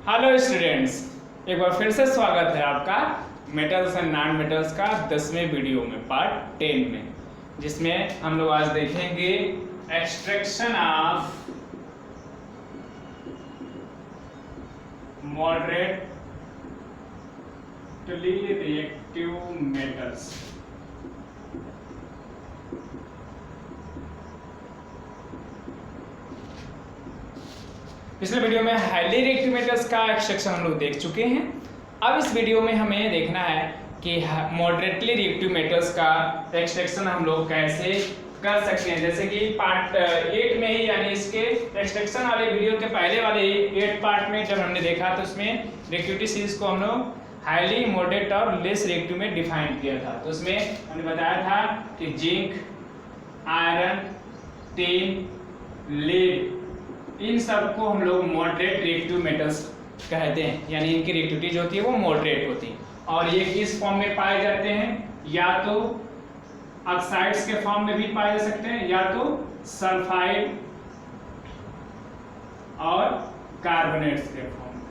Hello students, एक बार फिर से स्वागत है आपका मेटल्स एंड नॉन मेटल्स का 10वें वीडियो में पार्ट 10 में, जिसमें हम लोग आज देखेंगे extraction of moderately reactive metals. पिछले वीडियो में हाईली रिएक्टिव मेटल्स का एक्सट्रैक्शन हम लोग देख चुके हैं। अब इस वीडियो में हमें देखना है कि मॉडरेटली रिएक्टिव मेटल्स का एक्सट्रैक्शन हम लोग कैसे कर सकते हैं। जैसे कि पार्ट 8 में ही, यानी इसके एक्सट्रैक्शन वाले वीडियो के पहले वाले 8 पार्ट में जब हमने देखा तो उसमें रिएक्टिविटी सीरीज को हम लोग हाईली मॉडरेट और लेस रिएक्टिव में डिफाइन किया था। तो उसमें हमने बताया था कि जिंक, आयरन, टिन, लेड, इन सबको हम लोग मॉडरेट रिएक्टिव मेटल्स कहते हैं, यानी इनकी रिएक्टिविटी जो होती है वो मॉडरेट होती है। और ये किस फॉर्म में पाए जाते हैं? या तो ऑक्साइड्स के फॉर्म में भी पाए जा सकते हैं, या तो सल्फाइड और कार्बोनेट्स के फॉर्म में।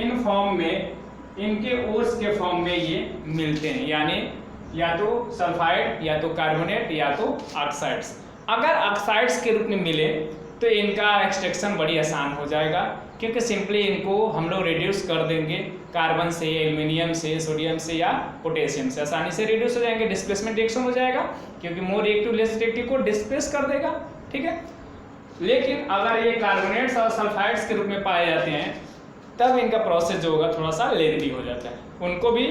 इन फॉर्म में, इनके ओर्स के फॉर्म में ये मिलते हैं, यानी या तो सल्फाइड, या तो कार्बोनेट, या तो ऑक्साइड्स। अगर ऑक्साइड्स के रूप में मिले तो इनका एक्सट्रैक्शन बड़ी आसान हो जाएगा, क्योंकि सिंपली इनको हम लोग रिड्यूस कर देंगे कार्बन से, एल्युमिनियम से, सोडियम से या पोटेशियम से, आसानी से रिड्यूस हो जाएंगे। डिस्प्लेसमेंट रिएक्शन हो जाएगा, क्योंकि मोर रिएक्टिव लेस रिएक्टिव को डिस्प्लेस कर देगा। ठीक है, लेकिन अगर ये कार्बोनेट्स और सल्फाइड्स के रूप में पाए जाते हैं तब इनका प्रोसेस जो होगा थोड़ा सा लेंथी हो जाता है। उनको भी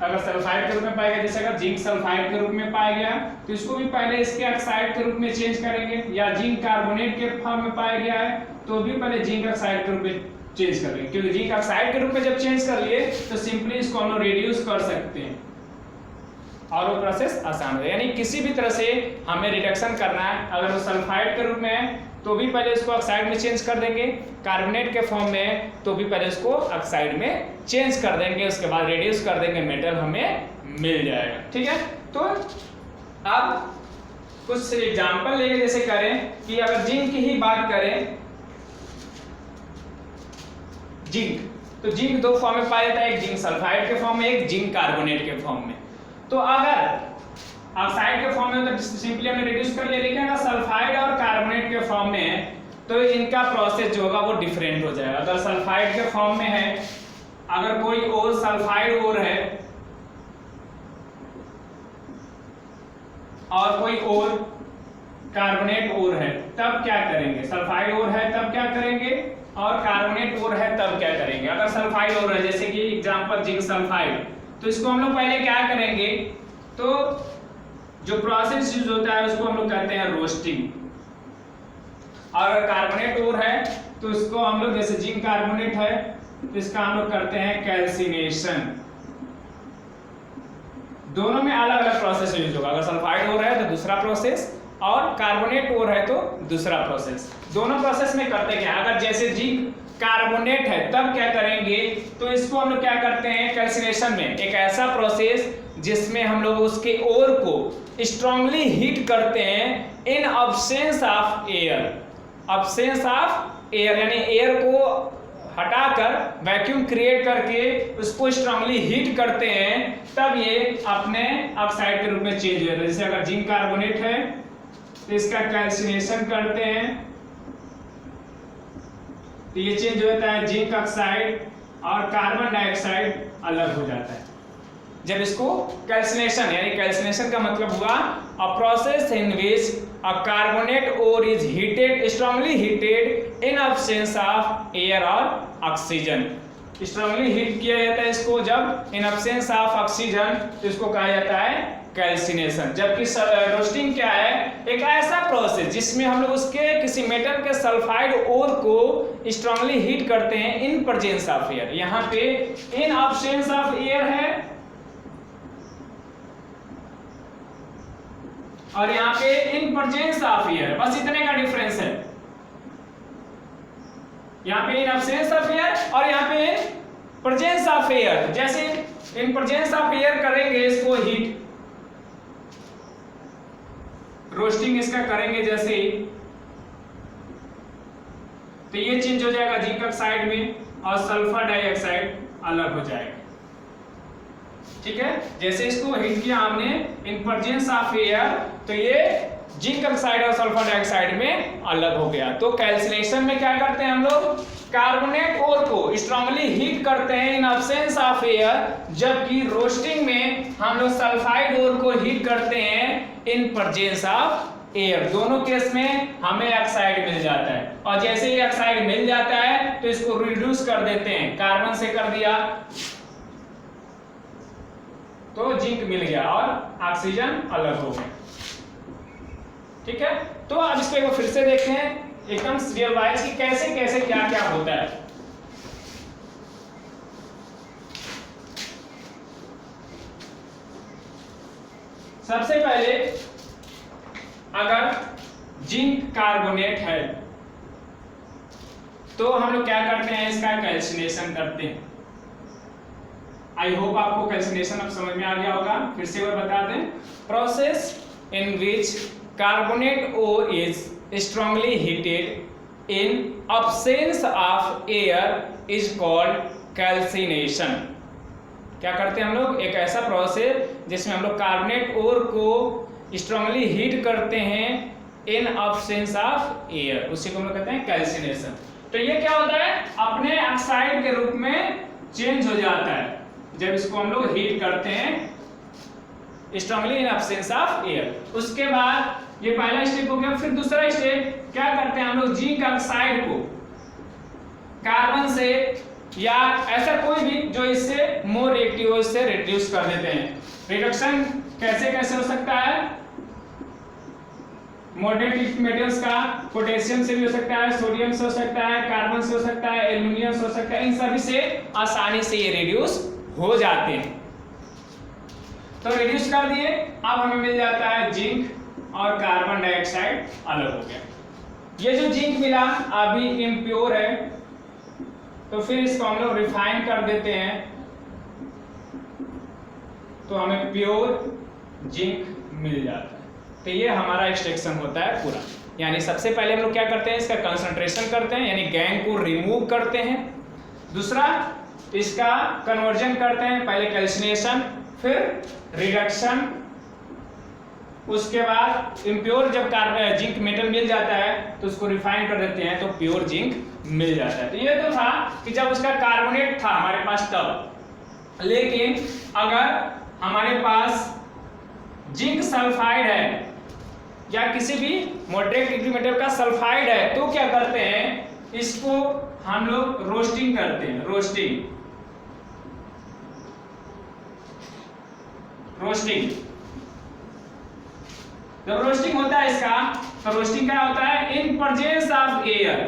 अगर सल्फाइड के रूप में पाया गया, जैसे अगर जिंक सल्फाइड के रूप में पाया गया तो इसको भी पहले इसके ऑक्साइड के रूप में चेंज करेंगे, या जिंक कार्बोनेट के फॉर्म में पाया गया है तो भी पहले जिंक ऑक्साइड के रूप में चेंज करेंगे, क्योंकि जिंक ऑक्साइड के रूप में जब चेंज कर लिए तो सिंपली इसको हम लोग रिड्यूस कर सकते हैं और वो प्रोसेस आसान हो। यानी किसी भी तरह से हमें रिडक्शन करना है, अगर वो सल्फाइड के रूप में है तो भी पहले इसको ऑक्साइड में चेंज कर देंगे, कार्बोनेट के फॉर्म में तो भी पहले इसको ऑक्साइड में चेंज कर देंगे, उसके बाद रिड्यूस कर देंगे, मेटल हमें मिल जाएगा। ठीक है, तो अब कुछ एग्जांपल लेके जैसे करें कि अगर जिंक की ही बात करें, जिंक, तो जिंक दो फॉर्म में पाया जाता है, एक जिंक सल्फाइड के फॉर्म में, एक जिंक कार्बोनेट के फॉर्म में। तो अगर ऑक्साइड के फॉर्म में तो सिंपली हमने रिड्यूस कर लिया, लेकिन अगर सल्फाइड और कार्बोनेट के फॉर्म में है तो इनका प्रोसेस जो होगा वो डिफरेंट हो जाएगा। अगर सल्फाइड के फॉर्म में है, अगर कोई और सल्फाइड और है और कोई और कार्बोनेट और है, तब क्या करेंगे? सल्फाइड और है तब क्या करेंगे, और कार्बोनेट और है तब क्या करेंगे? अगर सल्फाइड और है, जैसे कि एग्जांपल जिंक सल्फाइड, तो इसको हम लोग पहले क्या करेंगे, तो जो प्रोसेस यूज होता है उसको हम लोग कहते हैं रोस्टिंग। और अगर कार्बोनेट और है तो इसको हम लोग, जैसे जिंक कार्बोनेट है तो इसका हम लोग करते हैं कैल्सिनेशन। दोनों में अलग अलग प्रोसेस यूज होगा। अगर सल्फाइड और है तो दूसरा प्रोसेस, और कार्बोनेट और है तो दूसरा प्रोसेस। दोनों प्रोसेस में करते क्या, अगर जैसे जिंक कार्बोनेट है तब क्या करेंगे, तो इसको हम लोग क्या करते हैं कैल्सिनेशन में, एक ऐसा प्रोसेस जिसमें हम लोग उसके ओर को स्ट्रांगली हीट करते हैं इन absence of air. Absence of air यानी एयर को हटाकर वैक्यूम क्रिएट करके उसको स्ट्रांगली हीट करते हैं, तब ये अपने ऑक्साइड के रूप में चेंज हो जाता है। जैसे अगर जिंक कार्बोनेट है तो इसका कैल्सिनेशन करते हैं तो ये चेंज हो जाता है जिंक ऑक्साइड, और कार्बन डाइऑक्साइड अलग हो जाता है जब इसको कैल्सिनेशन, यानी कैल्सिनेशन का मतलब हुआ a process in which a carbonate ore is heated, strongly heated in absence of air और ऑक्सीजन। स्ट्रांगली हीट किया जाता है इसको जब इन अब्सेंस ऑफ ऑक्सीजन, तो इसको कहा जाता है कैल्सिनेशन। जबकि रोस्टिंग क्या है, एक ऐसा प्रोसेस जिसमें हम लोग उसके किसी मेटल के सल्फाइड ओर को स्ट्रांगली हीट करते हैं इन प्रेजेंस ऑफ एयर। यहाँ पे इन अब्सेंस ऑफ एयर है और यहाँ पे इन प्रेजेंस ऑफ एयर, बस इतने का डिफरेंस है। यहाँ पे इन अब्सेंस ऑफ एयर और यहाँ पे इन प्रेजेंस ऑफ एयर। जैसे इन प्रेजेंस ऑफ एयर करेंगे इसको हीट, रोस्टिंग इसका करेंगे जैसे, तो ये चेंज हो जाएगा जिंक ऑक्साइड में, और सल्फर डाइऑक्साइड अलग हो जाएगा। ठीक है, जैसे इसको हीट किया हमने इन प्रेजेंस ऑफ एयर, तो ये जिंक ऑक्साइड और सल्फर डाइऑक्साइड में अलग हो गया। तो कैल्सिनेशन में क्या करते हैं हम लोग, कार्बोनेट ओर को स्ट्रांगली हीट करते हैं इन एब्सेंस ऑफ एयर, जबकि रोस्टिंग में हम लोग सल्फाइड ओर को हीट करते हैं इन प्रेजेंस ऑफ एयर। दोनों केस में हमें ऑक्साइड मिल जाता है, और जैसे ही ऑक्साइड मिल जाता है तो इसको रिड्यूस कर देते हैं, कार्बन से कर दिया तो जिंक मिल गया और ऑक्सीजन अलग हो गया। ठीक है, तो अब इसको एक बार फिर से देखते हैं एकदम रियल वाइज कि कैसे कैसे क्या क्या होता है। सबसे पहले अगर जिंक कार्बोनेट है तो हम लोग क्या करते हैं, इसका कैल्सिनेशन करते हैं। आई होप आपको कैल्सिनेशन अब समझ में आ गया होगा। फिर से वो बता दें, process in which carbonate ore is strongly heated in absence of air is called calcination। क्या करते हैं हम लोग, एक ऐसा प्रोसेस जिसमें हम लोग कार्बोनेट ओर को स्ट्रांगली हीट करते हैं इन absence ऑफ एयर, उसी को हम लोग कहते हैं कैल्सिनेशन। तो ये क्या होता है, अपने ऑक्साइड के रूप में चेंज हो जाता है जब इसको हम लोग हीट करते हैं strongly in absence of air. उसके बाद ये पहला स्टेप हो गया। फिर दूसरा स्टेप क्या करते हैं हम लोग, जिंक ऑक्साइड को कार्बन से या ऐसा कोई भी जो इससे मोर रिएक्टिव हो इससे रिड्यूस कर देते हैं। रिडक्शन कैसे कैसे हो सकता है, मॉडरेट मेटल्स का पोटेशियम से भी हो सकता है, सोडियम से हो सकता है, कार्बन से हो सकता है, एल्युमिनियम से हो सकता है, इन सभी से आसानी से ये रिड्यूस हो जाते हैं। तो रिड्यूस कर दिए, अब हमें मिल जाता है जिंक और कार्बन डाइऑक्साइड अलग हो गया। ये जो जिंक मिला अभी इम्प्योर है, तो फिर इसको हम लोग रिफाइन कर देते हैं तो हमें प्योर जिंक मिल जाता है। तो ये हमारा एक्सट्रैक्शन होता है पूरा। यानी सबसे पहले हम लोग क्या करते हैं, इसका कंसंट्रेशन करते हैं, यानी गैंग को रिमूव करते हैं। दूसरा इसका कन्वर्जन करते हैं, पहले कैल्सिनेशन फिर रिडक्शन, उसके बाद इम्प्योर जब जिंक मेटल मिल जाता है तो उसको रिफाइन कर देते हैं तो प्योर जिंक मिल जाता है। तो ये तो था कि जब उसका कार्बोनेट था हमारे पास तब, लेकिन अगर हमारे पास जिंक सल्फाइड है या किसी भी मॉडरेट मेटल का सल्फाइड है तो क्या करते हैं, इसको हम लोग रोस्टिंग करते हैं। रोस्टिंग जब रोस्टिंग होता है इसका, तो रोस्टिंग क्या होता है, इन प्रेजेंस ऑफ एयर,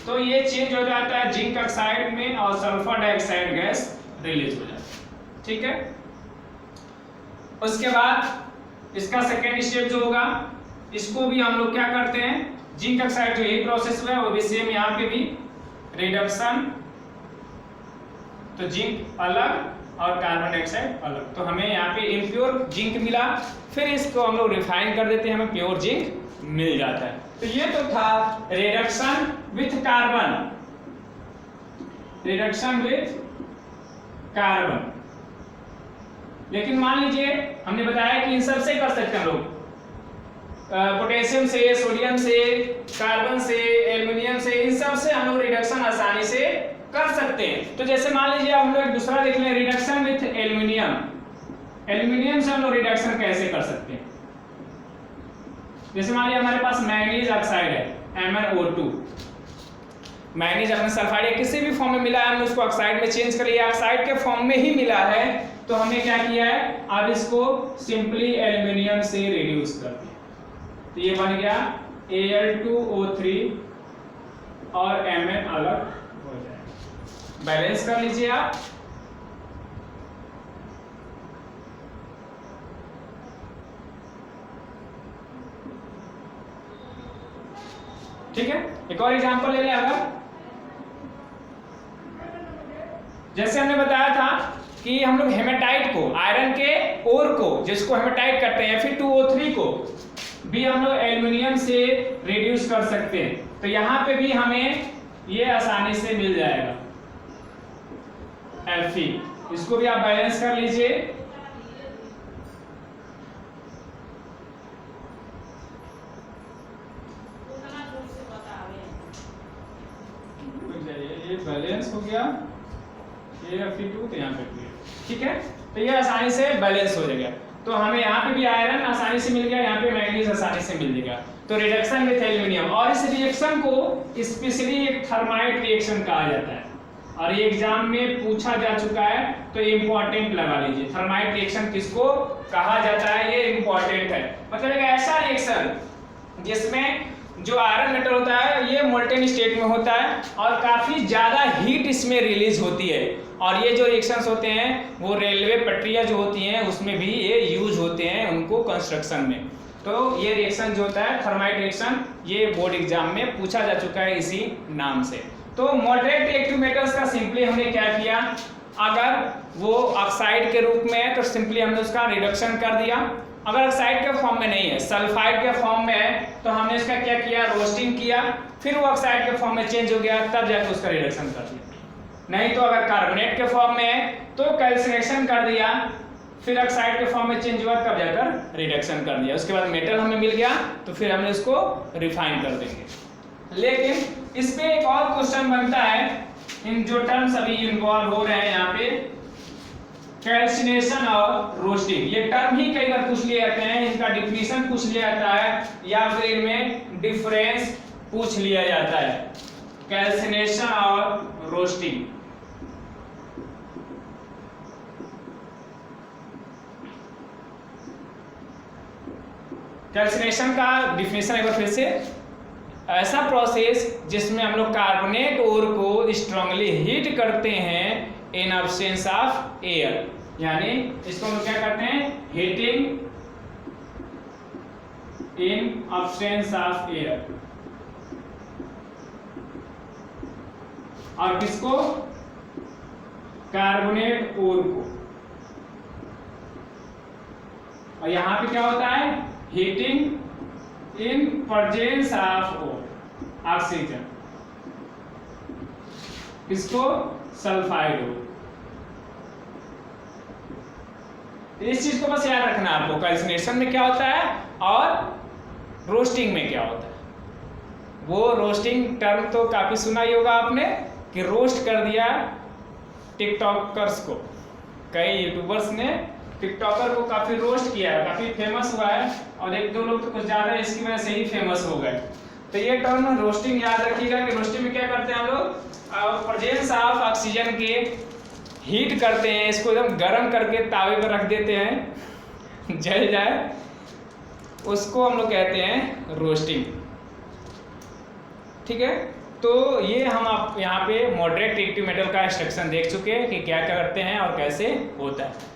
तो ये चेंज हो जाता है जिंक ऑक्साइड में और सल्फर डाइऑक्साइड गैस रिलीज हो जाता है। ठीक है, उसके बाद इसका सेकेंड स्टेप जो होगा, इसको भी हम लोग क्या करते हैं, जिंक ऑक्साइड जो यही प्रोसेस हुआ है वो भी सेम, यहाँ पे भी रिडक्शन, तो जिंक अलग और कार्बन डाइऑक्साइड अलग, तो हमें यहाँ पे इम्प्योर जिंक मिला। फिर इसको हम लोग रिफाइन कर देते हैं, हमें प्योर जिंक मिल जाता है। तो ये तो था reduction with carbon, reduction with carbon. लेकिन मान लीजिए हमने बताया कि इन सब से कर सकते हैं हम लोग, पोटेशियम से, सोडियम से, कार्बन से, एल्युमिनियम से, इन सब से हम लोग रिडक्शन आसानी से कर सकते हैं। तो जैसे मान लीजिए हम लोग दूसरा देख लें, रिडक्शन विथ एल्युमिनियम। एल्युमिनियम से हम लोग रिडक्शन कैसे कर सकते हैं, जैसे मान लीजिए हमारे पास मैंगनीज ऑक्साइड है MnO2, मैंगनीज अपने सल्फाइड या किसी भी फॉर्म में मिला है, हमने उसको ऑक्साइड में चेंज कर लिया, ऑक्साइड के फॉर्म में ही मिला है, तो हमने क्या किया है, अब इसको सिंपली एल्युमिनियम से रिड्यूस कर दिया, तो ये बन गया Al2O3 और Mn अलग हो जाएगा। बैलेंस कर लीजिए आप। ठीक है, एक और एग्जांपल ले लें। अगर जैसे हमने बताया था कि हम लोग हेमेटाइट को, आयरन के ओर को जिसको हेमेटाइट करते हैं, फिर 2O3 को भी हम लोग एल्युमिनियम से रिड्यूस कर सकते हैं। तो यहाँ पे भी हमें ये आसानी से मिल जाएगा Fe। इसको भी आप बैलेंस कर लीजिए। ये बैलेंस हो गया, ये Fe2 तो यहाँ पे भी है, ठीक है। तो ये आसानी से बैलेंस हो जाएगा। तो हमें यहाँ पे भी आयरन आसानी से मिल गया, यहाँ पे मैग्नीज आसानी से मिल जाएगा। तो रिडक्शन विथ एल्यूमिनियम, और इस रिएक्शन को स्पेशली एक थर्माइट रिएक्शन कहा जाता है, और ये एग्जाम में पूछा जा चुका है, तो ये इंपॉर्टेंट लगा लीजिए। थर्माइट रिएक्शन किसको कहा जाता है, ये इंपॉर्टेंट है। मतलब एक ऐसा रिएक्शन जिसमें जो आयरन मेटल होता है ये मोल्टेन स्टेट में होता है और काफी ज्यादा हीट इसमें रिलीज होती है, और ये जो रिएक्शंस होते हैं वो रेलवे पटरियां जो होती हैं उसमें भी ये यूज होते हैं उनको कंस्ट्रक्शन में। तो ये रिएक्शन जो होता है थर्माइट रिएक्शन, ये बोर्ड एग्जाम में पूछा जा चुका है इसी नाम से। तो मॉडरेट रिएक्टिव मेटल्स का सिंपली हमने क्या किया, अगर वो ऑक्साइड के रूप में है तो सिंपली हमने उसका रिडक्शन कर दिया, अगर ऑक्साइड के फॉर्म में नहीं है, सल्फाइड के फॉर्म में है, तो हमने इसका क्या किया, रोस्टिंग किया, फिर वो ऑक्साइड के फॉर्म में चेंज हो गया, तब जाकर उसका रिडक्शन कर दिया। नहीं तो अगर कार्बोनेट के फॉर्म में है तो कैल्सिनेशन कर दिया, फिर ऑक्साइड के फॉर्म में चेंज हुआ, तब जाकर रिडक्शन कर दिया। उसके बाद मेटल हमें मिल गया तो फिर हमने उसको रिफाइन कर देंगे। लेकिन इस पे एक और क्वेश्चन बनता है, इन जो टर्म्स अभी इन्वॉल्व हो रहे हैं यहाँ पे, कैल्सिनेशन और रोस्टिंग, ये टर्म ही कई बार पूछ लिए जाते हैं, इनका डिफिनीशन पूछ लिया जाता है या फिर इनमें डिफरेंस पूछ लिया जाता है। कैल्सिनेशन और रोस्टिंग, कैल्सिनेशन का डिफिनीशन एक बार फिर से, ऐसा प्रोसेस जिसमें हम लोग कार्बोनेट ओर को स्ट्रांगली हीट करते हैं इन एब्सेंस ऑफ एयर, यानी इसको हम क्या करते हैं, heating in absence of air. और किसको, कार्बोनेट ओर को। और यहां पे क्या होता है, heating in presence of oxygen, किसको, सल्फाइड हो। इस चीज को बस याद रखना आपको, कैल्सिनेशन में क्या होता है और रोस्टिंग में क्या होता है। वो रोस्टिंग टर्म तो काफी सुना ही होगा आपने कि रोस्ट कर दिया टिकटॉकर्स को, कई यूट्यूबर्स ने टिकटॉकर को काफी रोस्ट किया है, काफी फेमस हुआ है, और एक दो लोग तो कुछ ज्यादा इसकी वजह से ही फेमस हो गए। तो ये टर्म रोस्टिंग याद रखिएगा कि रोस्टिंग में क्या करते हैं हम लोग, प्रेजेंस ऑफ ऑक्सीजन के हीट करते हैं, इसको एकदम गर्म करके तावे पर रख देते हैं जल जाए, उसको हम लोग कहते हैं रोस्टिंग, ठीक है। तो ये हम आप यहाँ पे मॉडरेट रिएक्टिव मेटल का इंस्ट्रक्शन देख चुके हैं कि क्या क्या करते हैं और कैसे होता है।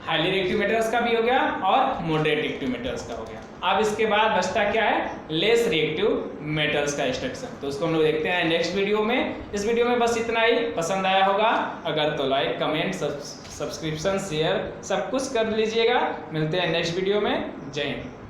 हाईली रिएक्टिव मेटल्स का भी हो गया और मॉडरेट रिएक्टिव मेटल्स का हो गया। अब इसके बाद बचता क्या है, लेस रिएक्टिव मेटल्स का इंस्ट्रक्शन, तो उसको हम लोग देखते हैं नेक्स्ट वीडियो में। इस वीडियो में बस इतना ही, पसंद आया होगा अगर तो लाइक कमेंट सब्सक्रिप्शन शेयर सब कुछ कर लीजिएगा। मिलते हैं नेक्स्ट वीडियो में, जय हिंद।